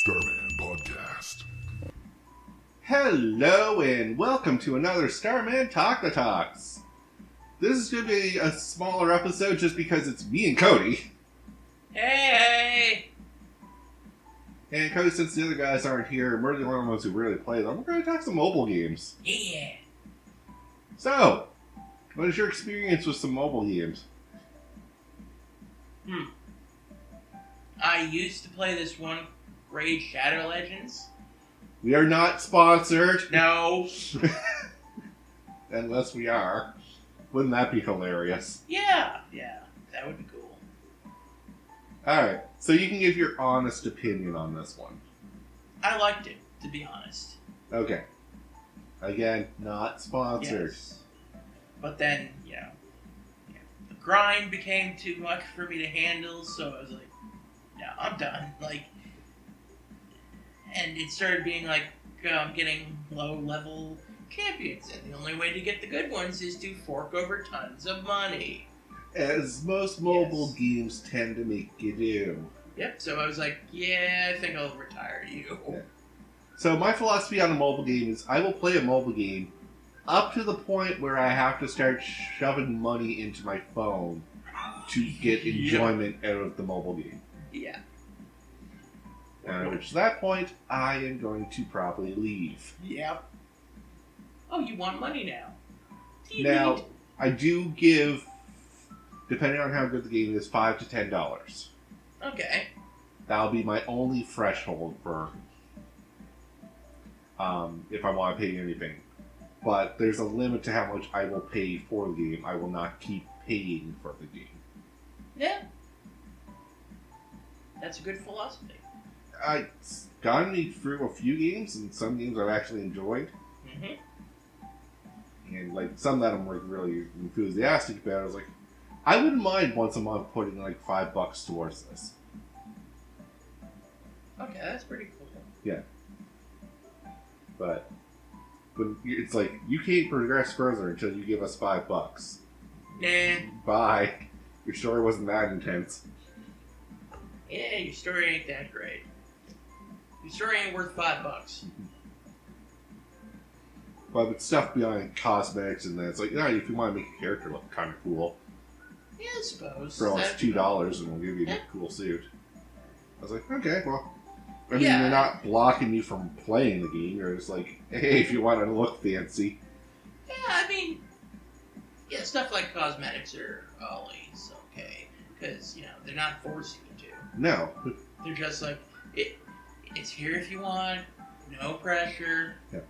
Starmen Podcast. Hello and welcome to another Starman Talk the Talks. This is going to be a smaller episode just because it's me and Cody. Hey! And Cody, since the other guys aren't here, and we're the only ones who really play them, we're going to talk some mobile games. Yeah! So, what is your experience with some mobile games? I used to play this one, Raid Shadow Legends. We are not sponsored. No! Unless we are. Wouldn't that be hilarious? Yeah, that would be cool. Alright, so you can give your honest opinion on this one. I liked it, to be honest. Okay. Again, not sponsored. Yes. But then, the grind became too much for me to handle, so I was like, no, I'm done. And it started being like, getting low-level champions, and the only way to get the good ones is to fork over tons of money. As most mobile games tend to make you do. Yep, so I was like, yeah, I think I'll retire you. Yeah. So my philosophy on a mobile game is I will play a mobile game up to the point where I have to start shoving money into my phone to get enjoyment out of the mobile game. Yeah. Which at that point, I am going to probably leave. Yep. Oh, you want money now? Now, I do give, depending on how good the game is, $5 to $10. Okay. That'll be my only threshold for if I want to pay anything. But there's a limit to how much I will pay for the game. I will not keep paying for the game. Yeah. That's a good philosophy. It's gotten me through a few games, and some games I've actually enjoyed. Mm-hmm. And some that I'm really enthusiastic about. I was like, I wouldn't mind once a month putting $5 towards this. Okay, that's pretty cool. Yeah. But it's like, you can't progress further until you give us $5. Nah. Bye. Your story wasn't that intense. Yeah, your story ain't that great. Your story ain't worth $5. But it's stuff beyond cosmetics and that. It's like, if you want to make a character look kind of cool, Yeah, I suppose. throw us $2 and we'll give you a cool suit. I was like, okay, well. I mean, Yeah. You're not blocking me from playing the game. You're just like, hey, if you want to look fancy. Yeah, I mean, stuff like cosmetics are always okay. Because, they're not forcing you to. No. They're just like, it's here if you want, no pressure. Yeah.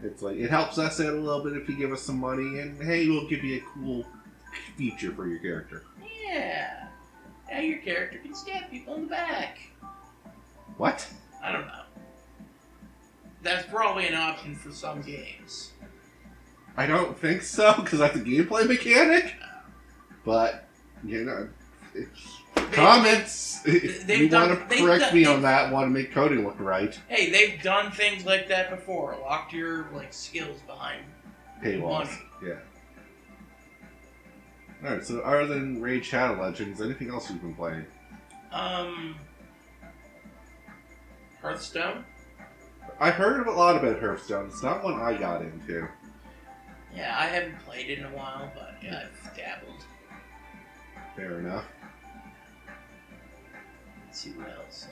It's like, it helps us out a little bit if you give us some money, and hey, we'll give you a cool feature for your character. Yeah. Now your character can stab people in the back. What? I don't know. That's probably an option for some games. I don't think so, because that's a gameplay mechanic. But, comments! If you want to correct me on that one, make Cody look right. Hey, they've done things like that before. Locked your skills behind paywalls. money. Yeah. Alright, so other than Raid Shadow Legends, anything else you've been playing? Hearthstone? I heard a lot about Hearthstone. It's not one I got into. Yeah, I haven't played it in a while, but yeah, I've dabbled. Fair enough. Let's see what else.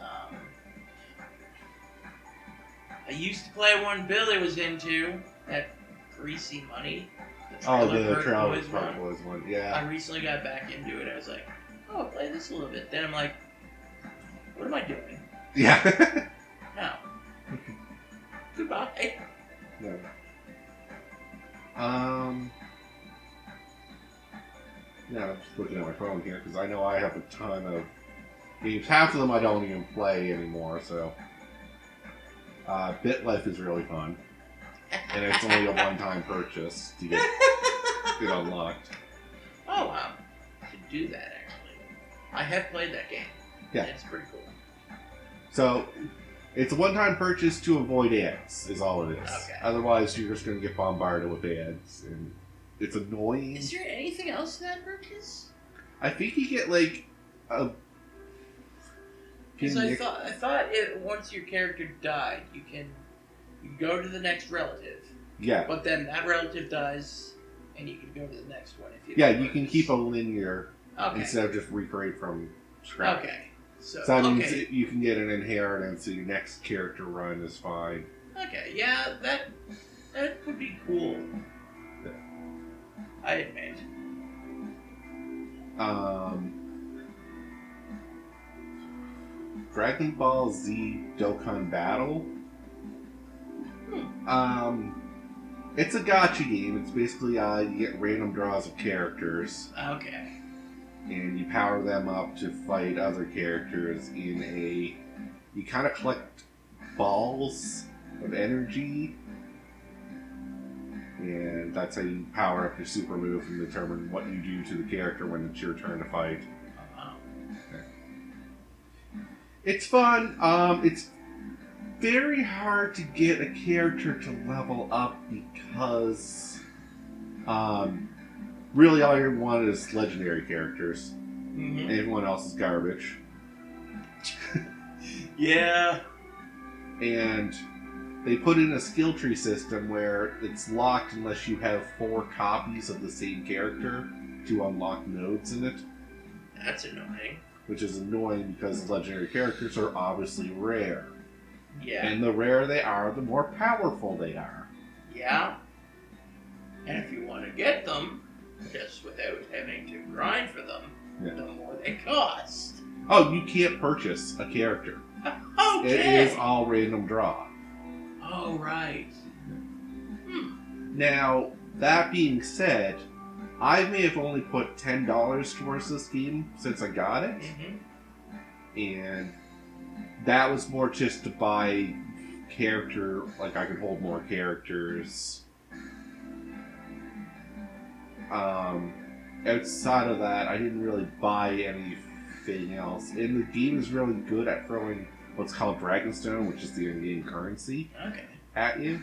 I used to play one Billy was into, that Greasy Money. The Trailer Travel Park Boys one, yeah. I recently got back into it. I was like, oh, I'll play this a little bit. Then I'm like, what am I doing? Yeah. No. Goodbye. No. Yeah, I'm just looking at my phone here because I know I have a ton of games. Half of them I don't even play anymore, so. BitLife is really fun. And it's only a one-time purchase to get it unlocked. Oh, wow. I should do that, actually. I have played that game. Yeah. It's pretty cool. So, it's a one-time purchase to avoid ads, is all it is. Okay. Otherwise, you're just going to get bombarded with ads, and it's annoying. Is there anything else in that purchase? I think you get, Because I thought once your character died, you go to the next relative. Yeah. But then that relative dies, and you can go to the next one if you. Yeah, you can keep a linear Okay. instead of just recreate from scratch. Okay. So that means you can get an inheritance, so your next character run is fine. Okay, yeah, that would be cool. Yeah. I admit. Dragon Ball Z Dokkan Battle. It's a gacha game. It's basically you get random draws of characters. Okay. And you power them up to fight other characters in a... You kind of collect balls of energy. And that's how you power up your super move and determine what you do to the character when it's your turn to fight. Okay. It's fun. It's very hard to get a character to level up because really all you want is legendary characters. Mm-hmm. Everyone else is garbage. Yeah. And they put in a skill tree system where it's locked unless you have 4 copies of the same character to unlock nodes in it. That's annoying. Which is annoying because legendary characters are obviously rare. Yeah. And the rarer they are, the more powerful they are. Yeah. And if you want to get them, just without having to grind for them, the more they cost. Oh, you can't purchase a character. Okay. It is all random draw. Oh, right. Now, that being said, I may have only put $10 towards this game since I got it. Mm-hmm. And that was more just to buy character, like I could hold more characters. Outside of that, I didn't really buy anything else. And the game is really good at throwing what's called Dragonstone, which is the in-game currency, at you.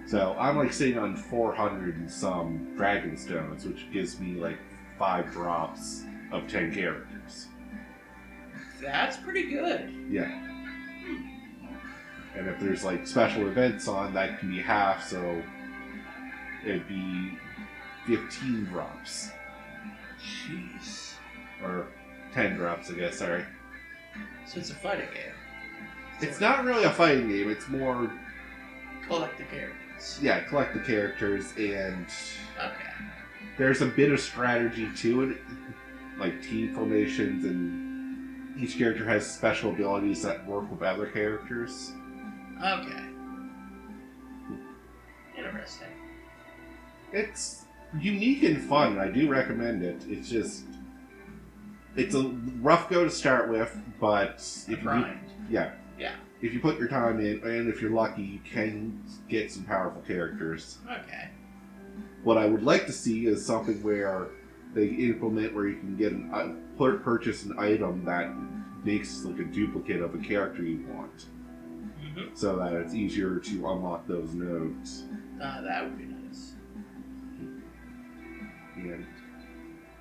So I'm like sitting on 400 and some Dragonstones, which gives me like 5 drops of 10 characters. That's pretty good. Yeah. And if there's like special events on, that can be half, so it'd be 15 drops. Jeez. Or 10 drops, I guess, sorry. So it's a fighting game. It's not really a fighting game, it's more... Collect the characters. Yeah, collect the characters, and... Okay. There's a bit of strategy to it, like team formations, and each character has special abilities that work with other characters. Okay. Interesting. It's unique and fun. I do recommend it. It's just... It's a rough go to start with, but... if you put your time in, and if you're lucky, you can get some powerful characters. Okay. What I would like to see is something where they implement where you can get purchase an item that makes like a duplicate of a character you want, so that it's easier to unlock those nodes. That would be nice. And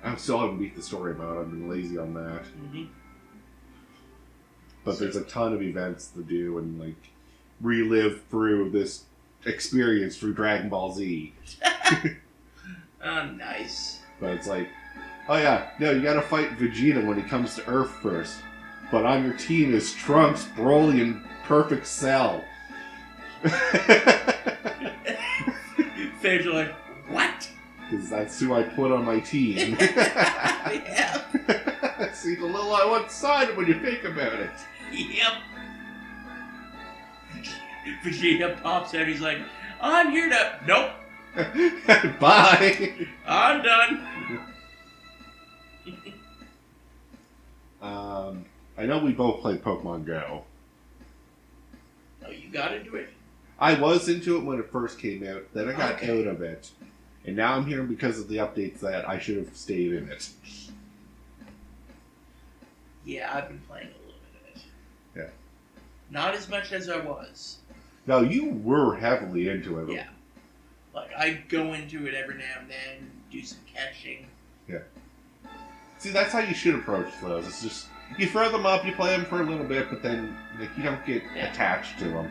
I still haven't beat the story mode. I've been lazy on that. But there's a ton of events to do and like relive through this experience through Dragon Ball Z. Nice. But it's like, oh yeah, no, you gotta fight Vegeta when he comes to Earth first. But on your team is Trunks, Broly, and Perfect Cell. Fans are like, what? Because that's who I put on my team. Yeah. Seems a little on one side when you think about it. Yep. Vegeta pops out, he's like, I'm here to... Nope. Bye. I'm done. I know we both played Pokemon Go. Oh, you got into it? I was into it when it first came out, then I got out of it. And now I'm here because of the updates that I should have stayed in it. Yeah, I've been playing a little bit of it. Yeah. Not as much as I was. No, you were heavily into it. Yeah. Like, I go into it every now and then, do some catching. Yeah. See, that's how you should approach those. It's just You throw them up, you play them for a little bit, but then like you don't get attached to them.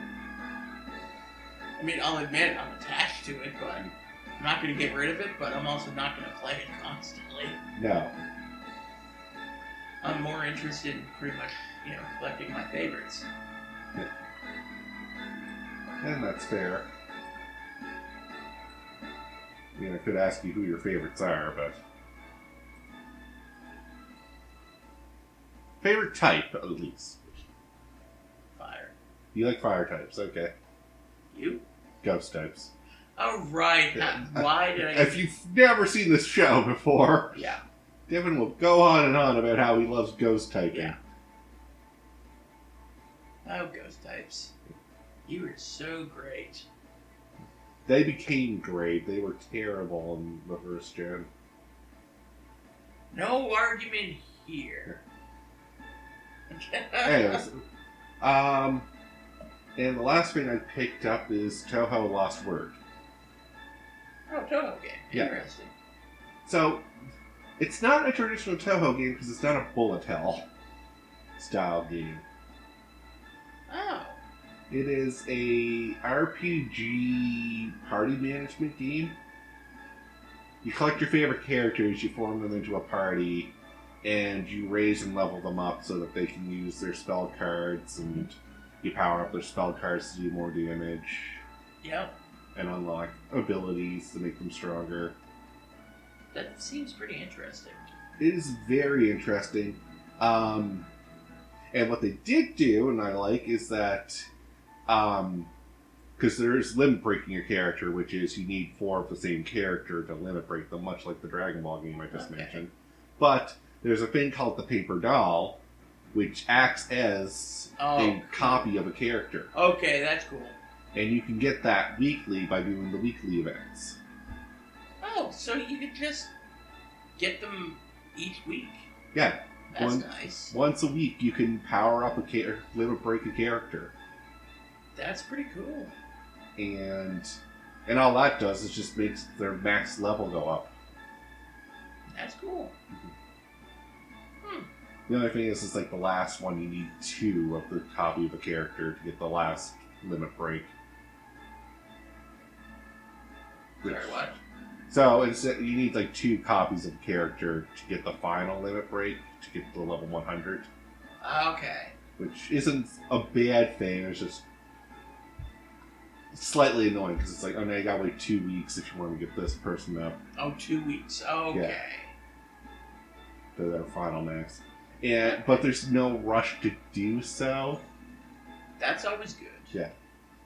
I mean, I'll admit I'm attached to it, but I'm not going to get rid of it, but I'm also not going to play it constantly. No. I'm more interested in pretty much, collecting my favorites. Yeah. And that's fair. I mean, I could ask you who your favorites are, but... Favorite type, at least. Fire. You like fire types, okay. You? Ghost types. Oh, right. Yeah. Why did I... If you've never seen this show before, Yeah. Devin will go on and on about how he loves ghost typing. Yeah. Oh, ghost types. You were so great. They became great. They were terrible in the first gen. No argument here. Anyways, and the last thing I picked up is Touhou Lost Word. Oh, Touhou game. Yeah. Interesting. So, it's not a traditional Touhou game because it's not a bullet hell style game. Oh. It is a RPG party management game. You collect your favorite characters, you form them into a party, and you raise and level them up so that they can use their spell cards, and you power up their spell cards to do more damage. Yep. And unlock abilities to make them stronger. That seems pretty interesting. It is very interesting. And what they did do, and I like, is that because there's limit breaking your character, which is you need 4 of the same character to limit break them, much like the Dragon Ball game I just mentioned. But there's a thing called the paper doll, which acts as a copy of a character. Okay, that's cool. And you can get that weekly by doing the weekly events. Oh, so you could just get them each week? Yeah. That's nice. Once a week, you can power up limit break a character. That's pretty cool. And all that does is just makes their max level go up. That's cool. The only thing is like the last one, you need 2 of the copy of a character to get the last limit break. Sorry, what? So instead, you need like 2 copies of a character to get the final limit break to get to level 100. Okay. Which isn't a bad thing. It's just slightly annoying because it's like, oh, now you gotta wait 2 weeks if you want to get this person up. Oh, 2 weeks. Okay. To their final max. But there's no rush to do so. That's always good. Yeah.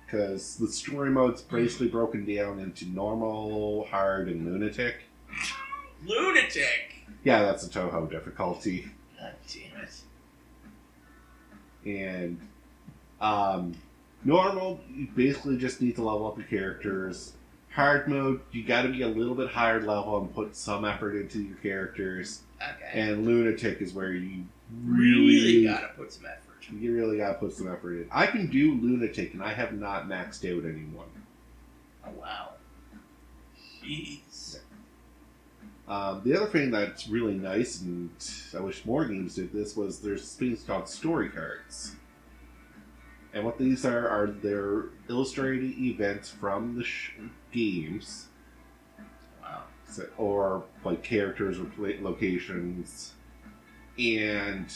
Because the story mode's basically broken down into normal, hard, and lunatic. Lunatic! Yeah, that's a Touhou difficulty. God damn it. And normal, you basically just need to level up your characters. Hard mode, you gotta be a little bit higher level and put some effort into your characters. Okay. And lunatic is where you really gotta put some effort. You really gotta put some effort in. I can do lunatic, and I have not maxed out anyone. Oh, wow. Jeez. The other thing that's really nice, and I wish more games did this, was there's things called story cards. And what these are they're illustrated events from the games. Wow. So, or like characters or locations. And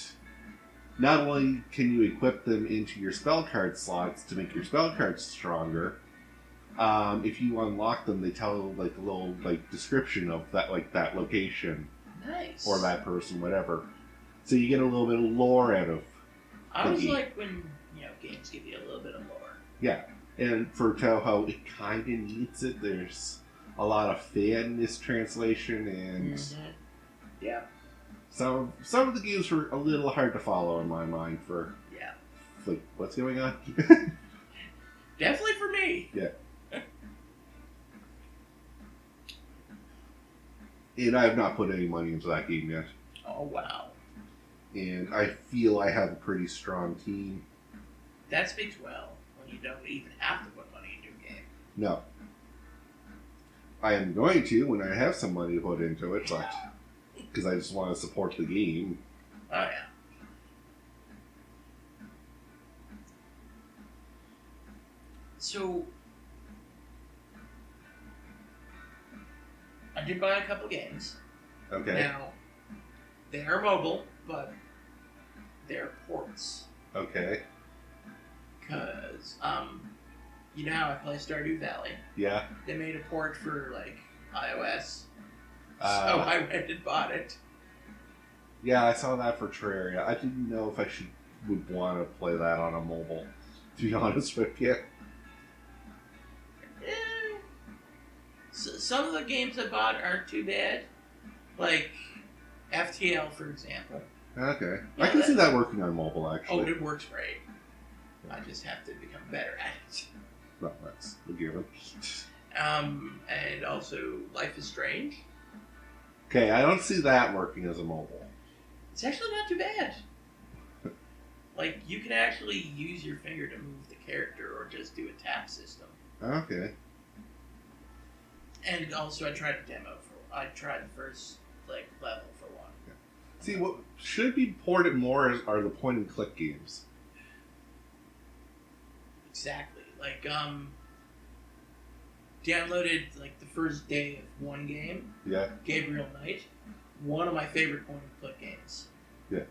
not only can you equip them into your spell card slots to make your spell cards stronger, if you unlock them, they tell like a little like description of that location, Nice. or that person, whatever. So you get a little bit of lore out of. I always like when games give you a little bit of lore. Yeah, and for Touhou, it kind of needs it. There's a lot of fan mistranslation, and yeah, some of the games were a little hard to follow in my mind. For like what's going on. Definitely for me. Yeah. And I have not put any money into that game yet. Oh, wow. And I feel I have a pretty strong team. That speaks well when you don't even have to put money into a game. No. I am going to when I have some money to put into it, but because I just want to support the game. Oh, yeah. So I did buy a couple games. Okay. Now they are mobile, but they're ports. Okay. Cause you know how I play Stardew Valley? Yeah. They made a port for like iOS, so I went and bought it. Yeah, I saw that for Terraria. I didn't know if I would want to play that on a mobile, to be honest with you. So, some of the games I bought aren't too bad, like FTL, for example. Okay. Yeah, I can see that working on mobile, actually. Oh, it works great. I just have to become better at it. Well, that's a given. And also Life is Strange. Okay, I don't see that working as a mobile. It's actually not too bad. Like, you can actually use your finger to move the character or just do a tap system. Okay. And also, I tried the first, like, level for one. Yeah. See, what should be ported more are the point-and-click games. Exactly. Like, downloaded, like, the first day of one game. Yeah. Gabriel Knight. One of my favorite point-and-click games. Yeah.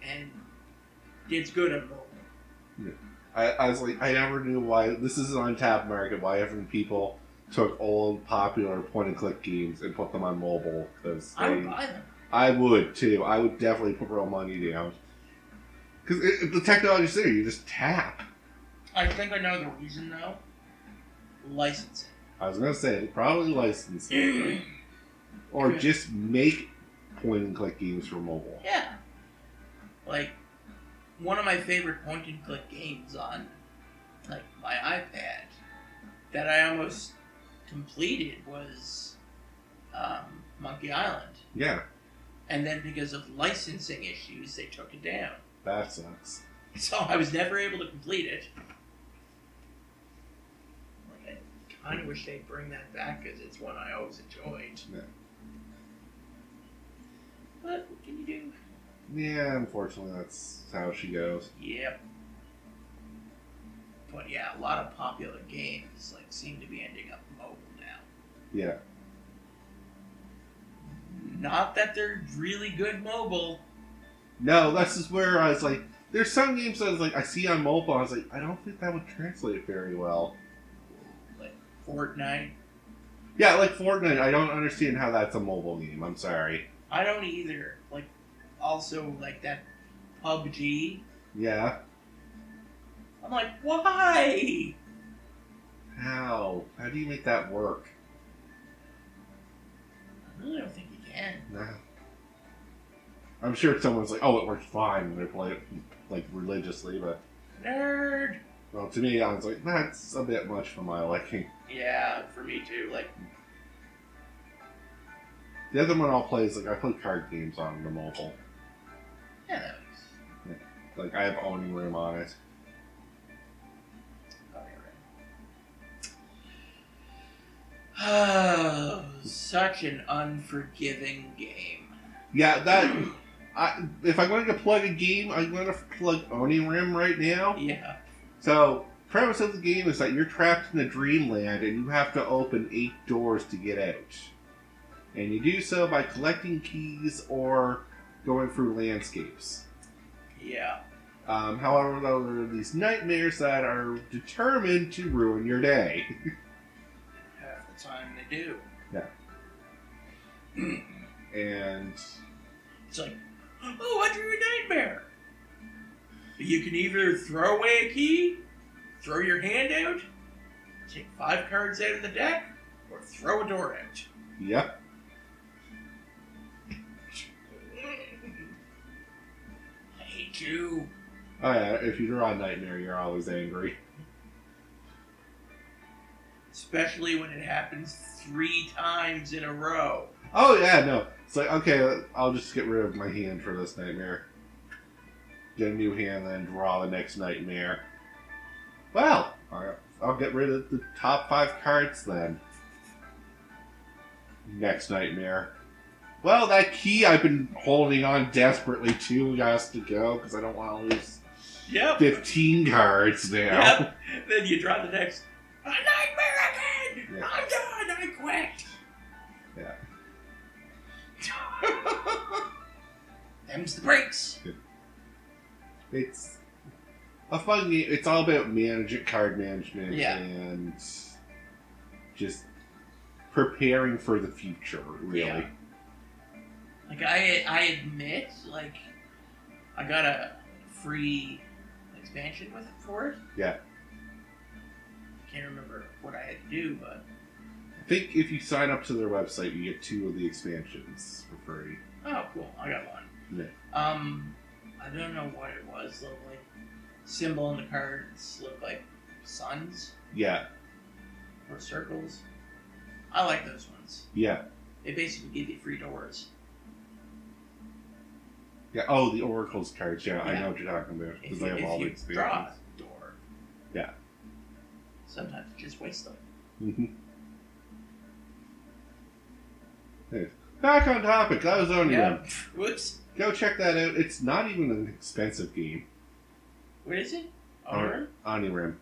And it's good on mobile. Yeah. I was like, I never knew why, this is an untapped market, why haven't people took old, popular point-and-click games and put them on mobile? Because I would buy them. I would, too. I would definitely put real money down. Because if the technology's there, you just tap. I think I know the reason, though. Licensing. I was going to say, probably licensing. Or Good. just make point-and-click games for mobile. Yeah. Like, one of my favorite point-and-click games on, like, my iPad that I almost completed was Monkey Island. Yeah, And then because of licensing issues, they took it down. that sucks. So I was never able to complete it. Like, I kind of wish they'd bring that back because it's one I always enjoyed. Yeah. But what can you do? Yeah, unfortunately, that's how she goes. Yep. But yeah, a lot of popular games like seem to be ending up mobile now. Yeah. Not that they're really good mobile. No, that's just where I was like, there's some games that I was like, I see on mobile, I was like, I don't think that would translate very well. Like Fortnite. Yeah, like Fortnite, I don't understand how that's a mobile game, I'm sorry. I don't either. Like, also, like that PUBG. Yeah. I'm like, why? How? How do you make that work? I really don't think you can. No. I'm sure someone's like, oh, it works fine, and they play it, like, religiously, but... Nerd! Well, to me, I was like, that's a bit much for my liking. Yeah, for me too. Like, The other one I'll play is, like, I play card games on the mobile. yeah, that makes. Like, I have Owning Room on it. Oh, you're right. Oh, such an unforgiving game. Yeah, that... if I'm going to plug a game, I'm going to plug Owning Rim right now. Yeah. So, premise of the game is that you're trapped in a dreamland and you have to open 8 doors to get out. And you do so by collecting keys or going through landscapes. Yeah. However, though, there are these nightmares that are determined to ruin your day. Half the time they do. And... It's like, oh, I drew a nightmare. You can either throw away a key, throw your hand out, take 5 cards out of the deck, or throw a door out. Yep. I hate you. Oh yeah, if you draw a nightmare, you're always angry. Especially when it happens 3 times in a row. Oh yeah, no. It's like, okay, I'll just get rid of my hand for this nightmare. Get a new hand, then draw the next nightmare. Well, I'll get rid of the top 5 cards then. Next nightmare. Well, that key I've been holding on desperately to has to go, because I don't want to lose Yep. 15 cards now. Yep. Then you draw the next A nightmare again! Yeah. I'm done! I quit! Yeah. Them's the breaks. It's a fun game. It's all about card management Yeah. and just preparing for the future, really. Yeah. Like, I admit, like, I got a free expansion for it. Yeah. Can't remember what I had to do, but... I think if you sign up to their website, you get 2 of the expansions for free. Oh, cool. I got one. Yeah. I don't know what it was. The like symbol on the cards looked like suns Yeah. or circles. I like those ones. Yeah. They basically give you free doors. Yeah. Oh, the Oracle's cards. Yeah, I Yeah. know what you're talking about. Because If they have all the you draw expansions. a door. Yeah. Sometimes you just waste them. Mm-hmm. Hey, back on topic. That was Onirim. Yeah. Whoops. Go check that out. It's not even an expensive game. What is it? Onirim? Onirim.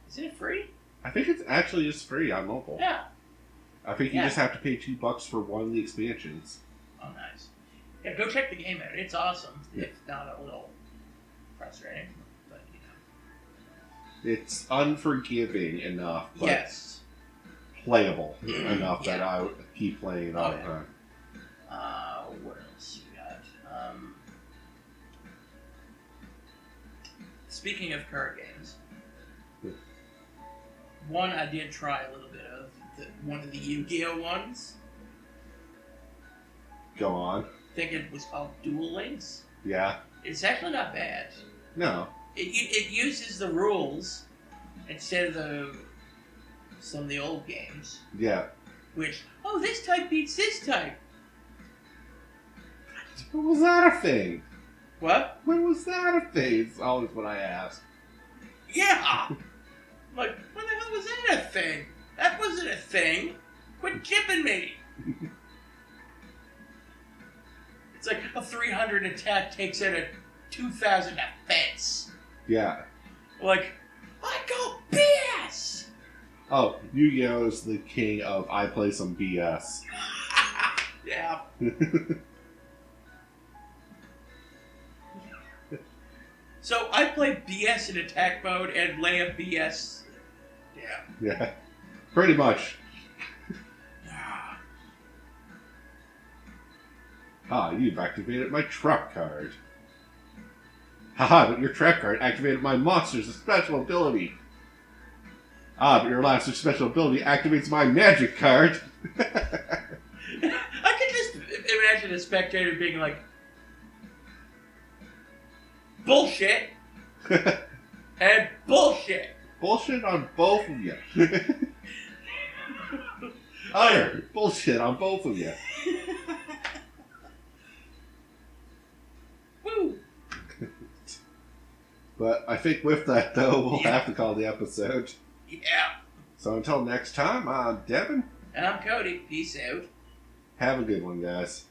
Is it free? I think it's actually just free on mobile. Yeah. I think you Yeah. just have to pay $2 for one of the expansions. Oh, nice. Yeah, go check the game out. It's awesome. Yeah. If not a little frustrating, but you know. It's unforgiving enough, but Yes. playable enough that Yeah. I would keep playing all the yeah. time. What else we got? Speaking of card games, one I did try a little bit of, one of the Yu-Gi-Oh ones. Go on. I think it was called Duel Links. Yeah. It's actually not bad. No. It uses the rules instead of some of the old games. Yeah. Which, oh, this type beats this type. When was that a thing? What? When was that a thing? It's always what I ask. Yeah! Like, when the hell was that a thing? That wasn't a thing. Quit chipping me. It's like a 300 attack takes out a 2,000 defense. Yeah. Like, I go BS! Oh, Yu-Gi-Oh! Is the king of I play some BS. Yeah. So I play BS in attack mode and lay a BS. Yeah. Yeah. Pretty much. Ah, you've activated my trap card. Haha, but your trap card activated my monster's special ability. Ah, but your monster's special ability activates my magic card. I can just imagine a spectator being like, bullshit and bullshit. Bullshit on both of you. Utter bullshit on both of you. Woo! But I think with that, though, we'll have to call the episode. Yeah. So until next time, I'm Devin. And I'm Cody. Peace out. Have a good one, guys.